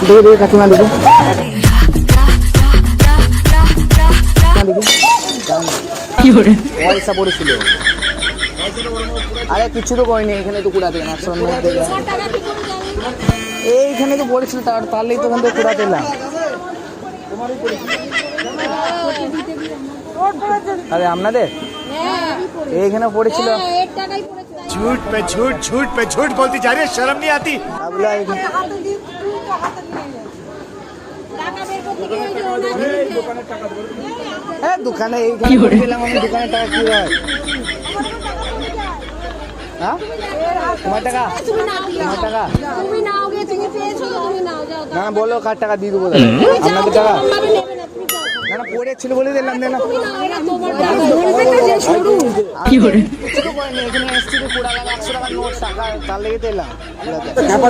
দেখে দেখে কাকিমা দেখে পয়সা পড়েছিল। আরে কিছু তো করেনি, এখানে তো কুড়াতে এইখানে তো পড়েছিল, তাহলেই তো ওখান থেকে কুড়াতে এলাম। আরে আপনাদের এইখানে পড়েছিল। झूठ पे झूठ, झूठ पे झूठ बोलती जा रही है, शर्म नहीं आती। দোকানে এইখানে গেলাম আমি, দোকানে টাকা কি হয়? হ্যাঁ তোমার টাকা, তোমার টাকা না না বলো, কার টাকা দিয়ে দেবো? আপনাদের টাকা না না পড়েছিল বলে দিলাম। না না এখানে এসছি, 100 টাকার নোট টাকা, তার লেগে দিলাম।